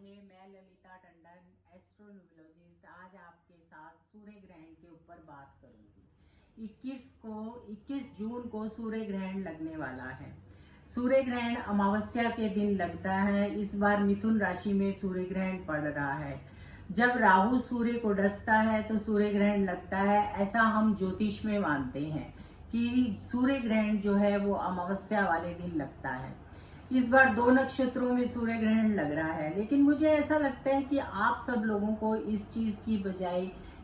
मैं ललिता टंडन एस्ट्रोन्यूमरोलॉजिस्ट आज आपके साथ सूर्य ग्रहण के ऊपर बात करूंगी। 21 जून को सूर्य ग्रहण लगने वाला है। सूर्य ग्रहण अमावस्या के दिन लगता है। इस बार मिथुन राशि में सूर्य ग्रहण पड़ रहा है। जब राहु सूर्य को डसता है तो सूर्य ग्रहण लगता है। ऐसा हम ज्योतिष में मानते हैं कि सूर्य ग्रहण जो है वो अमावस्या वाले दिन लगता है। इस बार 2 नक्षत्रों में सूर्य ग्रहण लग रहा है, लेकिन मुझे ऐसा लगता है कि आप सब लोगों को इस चीज की बजाय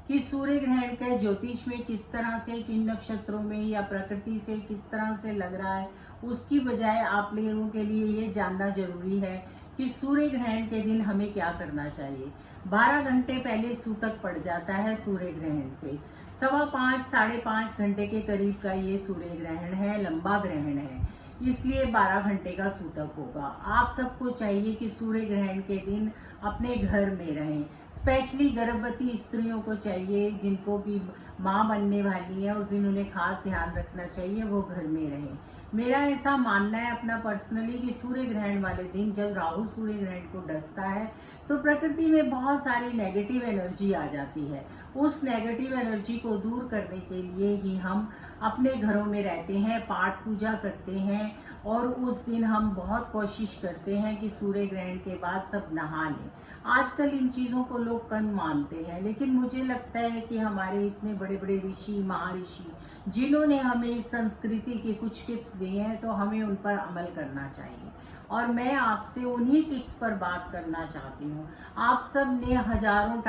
कि सूर्य ग्रहण का ज्योतिष में किस तरह से, किन नक्षत्रों में या प्रकृति से किस तरह से लग रहा है, उसकी बजाय आप लोगों के लिए ये जानना जरूरी है कि सूर्य ग्रहण के दिन हमें क्या करना चाहिए। 12 घंटे पहले सूतक पड़ जाता है सूर्य ग्रहण से। 5:15 साढ़े 5 घंटे के करीब का ये सूर्य ग्रहण है, लंबा ग्रहण है, इसलिए 12 घंटे का सूतक होगा। आप सबको चाहिए कि सूर्य ग्रहण के दिन अपने घर में रहें। स्पेशली गर्भवती स्त्रियों को चाहिए, जिनको भी माँ बनने वाली है, उस दिन उन्हें खास ध्यान रखना चाहिए, वो घर में रहें। मेरा ऐसा मानना है अपना पर्सनली कि सूर्य ग्रहण वाले दिन जब राहु सूर्य ग्रहण को डसता है तो प्रकृति में बहुत सारी नेगेटिव एनर्जी आ जाती है। उस नेगेटिव एनर्जी को दूर करने के लिए ही हम अपने घरों में रहते हैं, पाठ पूजा करते हैं, और उस दिन हम बहुत कोशिश करते हैं कि सूर्य ग्रहण के बाद सब नहा लें। आजकल इन चीज़ों को लोग कम मानते हैं, लेकिन मुझे लगता है कि हमारे इतने बड़े बड़े ऋषि महर्षि जिन्होंने हमें इस संस्कृति के कुछ टिप्स दिए हैं, तो हमें उन पर अमल करना चाहिए। और मैं आपसे उन्हीं टिप्स पर बात करना चाहती हूँ। आप सब ने हजारों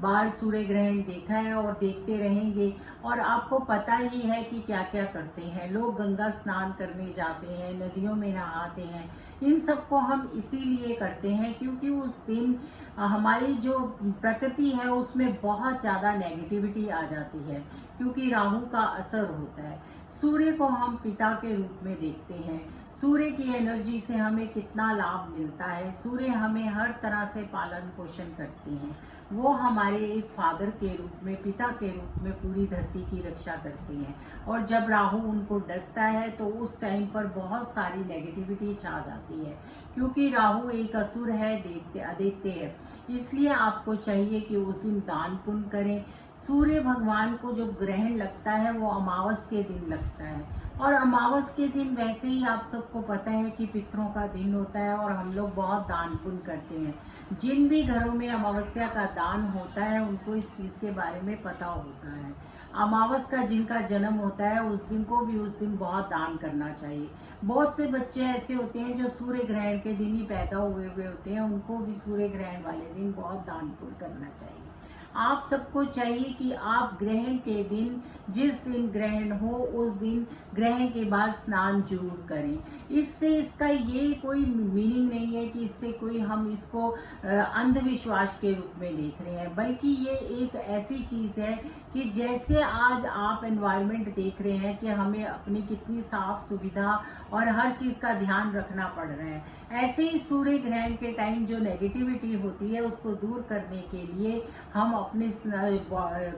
बार सूर्य ग्रहण देखा है और देखते रहेंगे, और आपको पता ही है कि क्या क्या करते हैं लोग। गंगा स्नान करने जाते हैं, नदियों में नहाते हैं। इन सबको हम इसीलिए करते हैं क्योंकि उस दिन हमारी जो प्रकृति है उसमें बहुत ज़्यादा नेगेटिविटी आ जाती है, क्योंकि राहु का असर होता है। सूर्य को हम पिता के रूप में देखते हैं। सूर्य की एनर्जी से हमें कितना लाभ मिलता है। सूर्य हमें हर तरह से पालन पोषण करते हैं। वो हमारे एक फादर के रूप में, पिता के रूप में पूरी धरती की रक्षा करते हैं। और जब राहु उनको डसता है तो उस टाइम पर बहुत सारी नेगेटिविटी छा जाती है, क्योंकि राहु एक असुर है, आदित्य है। इसलिए आपको चाहिए कि उस दिन दान पुण्य करें। सूर्य भगवान को जो ग्रहण लगता है वो अमावस के दिन लगता है, और अमावस के दिन वैसे ही आप सबको पता है कि पितरों का दिन होता है, और हम लोग बहुत दान पुण्य करते हैं। जिन भी घरों में अमावस्या का दान होता है उनको इस चीज़ के बारे में पता होता है। अमावस का जिनका जन्म होता है उस दिन को भी उस दिन बहुत दान करना चाहिए। बहुत से बच्चे ऐसे होते हैं जो सूर्य ग्रहण के दिन ही पैदा हुए होते हैं, उनको भी सूर्य ग्रहण वाले दिन बहुत दान पुण्य करना चाहिए। आप सबको चाहिए कि आप ग्रहण के दिन, जिस दिन ग्रहण हो उस दिन ग्रहण के बाद स्नान जरूर करें। इससे इसका ये कोई मीनिंग नहीं है कि इससे कोई हम इसको अंधविश्वास के रूप में देख रहे हैं, बल्कि ये एक ऐसी चीज़ है कि जैसे आज आप एनवायरनमेंट देख रहे हैं कि हमें अपनी कितनी साफ सुविधा और हर चीज़ का ध्यान रखना पड़ रहा है, ऐसे ही सूर्य ग्रहण के टाइम जो नेगेटिविटी होती है उसको दूर करने के लिए हम अपने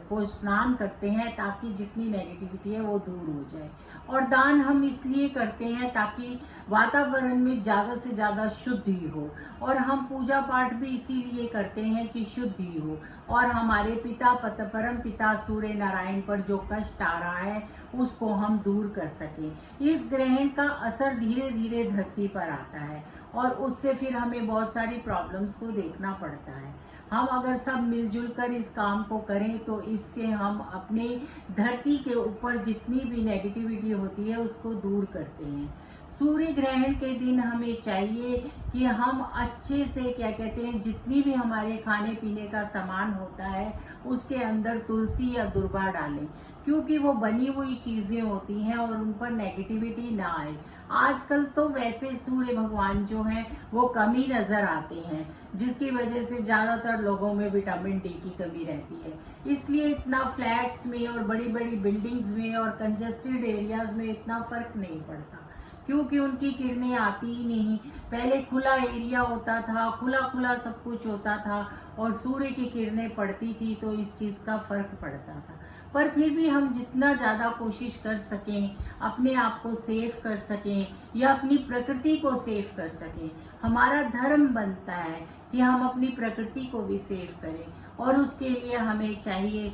को स्नान करते हैं, ताकि जितनी नेगेटिविटी है वो दूर हो जाए। और दान हम इसलिए करते हैं ताकि वातावरण में ज़्यादा से ज़्यादा शुद्धि हो, और हम पूजा पाठ भी इसीलिए करते हैं कि शुद्धि हो, और हमारे पिता परम पिता सूर्य नारायण पर जो कष्ट आ रहा है उसको हम दूर कर सकें। इस ग्रहण का असर धीरे धीरे धरती पर आता है, और उससे फिर हमें बहुत सारी प्रॉब्लम्स को देखना पड़ता है। हम अगर सब मिलजुल कर इस काम को करें तो इससे हम अपने धरती के ऊपर जितनी भी नेगेटिविटी होती है उसको दूर करते हैं। सूर्य ग्रहण के दिन हमें चाहिए कि हम अच्छे से, क्या कहते हैं, जितनी भी हमारे खाने पीने का सामान होता है उसके अंदर तुलसी या दुर्वा डालें, क्योंकि वो बनी हुई चीज़ें होती हैं और उन पर नेगेटिविटी ना आए। आजकल तो वैसे सूर्य भगवान जो हैं वो कम ही नज़र आते हैं, जिसकी वजह से ज़्यादातर लोगों में विटामिन डी की कमी रहती है। इसलिए इतना फ्लैट्स में और बड़ी बड़ी बिल्डिंग्स में और कंजस्टेड एरियाज में इतना फ़र्क नहीं पड़ता, क्योंकि उनकी किरणें आती ही नहीं। पहले खुला एरिया होता था, खुला खुला सब कुछ होता था, और सूर्य की किरणें पड़ती थी तो इस चीज़ का फर्क पड़ता था। पर फिर भी हम जितना ज़्यादा कोशिश कर सकें, अपने आप को सेफ कर सकें या अपनी प्रकृति को सेफ कर सकें, हमारा धर्म बनता है कि हम अपनी प्रकृति को भी सेफ करें। और उसके लिए हमें चाहिए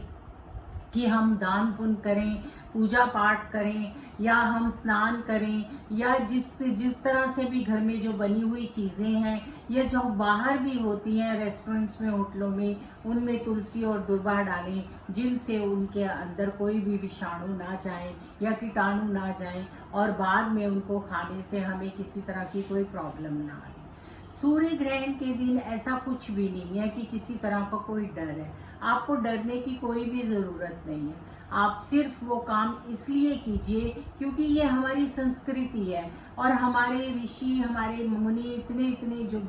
कि हम दान पुण्य करें, पूजा पाठ करें, या हम स्नान करें, या जिस तरह से भी घर में जो बनी हुई चीज़ें हैं या जो बाहर भी होती हैं रेस्टोरेंट्स में, होटलों में, उनमें तुलसी और दुर्वा डालें, जिनसे उनके अंदर कोई भी विषाणु ना जाए या कीटाणु ना जाए, और बाद में उनको खाने से हमें किसी तरह की कोई प्रॉब्लम ना आए। सूर्य ग्रहण के दिन ऐसा कुछ भी नहीं है कि किसी तरह का कोई डर है। आपको डरने की कोई भी ज़रूरत नहीं है। आप सिर्फ वो काम इसलिए कीजिए क्योंकि ये हमारी संस्कृति है, और हमारे ऋषि, हमारे मुनि इतने जो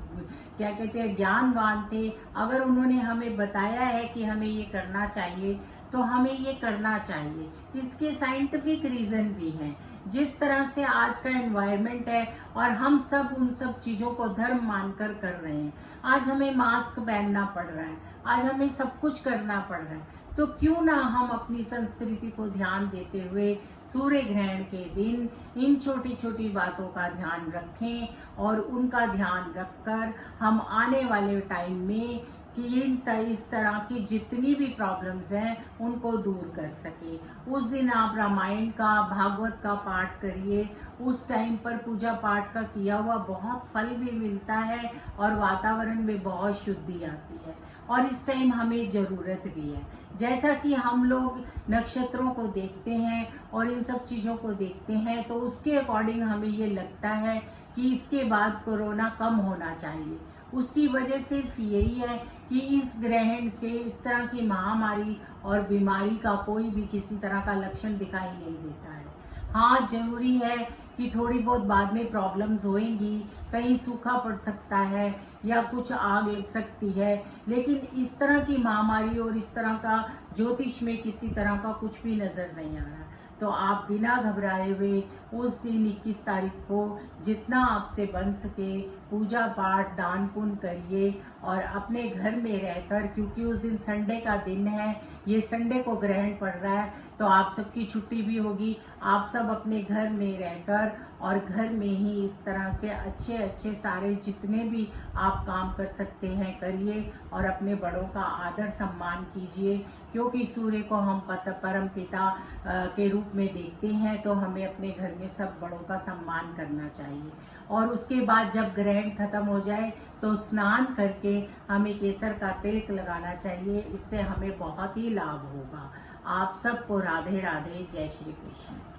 क्या कहते हैं ज्ञानवान थे, अगर उन्होंने हमें बताया है कि हमें ये करना चाहिए तो हमें ये करना चाहिए। इसके साइंटिफिक रीज़न भी हैं। जिस तरह से आज का एनवायरनमेंट है और हम सब उन सब चीज़ों को धर्म मानकर कर रहे हैं, आज हमें मास्क पहनना पड़ रहा है, आज हमें सब कुछ करना पड़ रहा है, तो क्यों ना हम अपनी संस्कृति को ध्यान देते हुए सूर्य ग्रहण के दिन इन छोटी छोटी बातों का ध्यान रखें, और उनका ध्यान रखकर हम आने वाले टाइम में कि इस तरह की जितनी भी प्रॉब्लम्स हैं उनको दूर कर सके। उस दिन आप रामायण का, भागवत का पाठ करिए। उस टाइम पर पूजा पाठ का किया हुआ बहुत फल भी मिलता है और वातावरण में बहुत शुद्धि आती है, और इस टाइम हमें ज़रूरत भी है। जैसा कि हम लोग नक्षत्रों को देखते हैं और इन सब चीज़ों को देखते हैं, तो उसके अकॉर्डिंग हमें ये लगता है कि इसके बाद कोरोना कम होना चाहिए। उसकी वजह सिर्फ यही है कि इस ग्रहण से इस तरह की महामारी और बीमारी का कोई भी किसी तरह का लक्षण दिखाई नहीं देता है। हाँ, जरूरी है कि थोड़ी बहुत बाद में प्रॉब्लम्स होएंगी, कहीं सूखा पड़ सकता है या कुछ आग लग सकती है, लेकिन इस तरह की महामारी और इस तरह का ज्योतिष में किसी तरह का कुछ भी नज़र नहीं आ रहा। तो आप बिना घबराए हुए उस दिन 21 तारीख को जितना आपसे बन सके पूजा पाठ, दान पुण्य करिए, और अपने घर में रहकर, क्योंकि उस दिन संडे का दिन है, ये संडे को ग्रहण पड़ रहा है, तो आप सबकी छुट्टी भी होगी। आप सब अपने घर में रहकर और घर में ही इस तरह से अच्छे अच्छे सारे जितने भी आप काम कर सकते हैं करिए, और अपने बड़ों का आदर सम्मान कीजिए, क्योंकि सूर्य को हम परम पिता के रूप में देखते हैं, तो हमें अपने घर में सब बड़ों का सम्मान करना चाहिए। और उसके बाद जब ग्रहण खत्म हो जाए तो स्नान करके हमें केसर का तिलक लगाना चाहिए। इससे हमें बहुत ही लाभ होगा। आप सबको राधे राधे, जय श्री कृष्ण।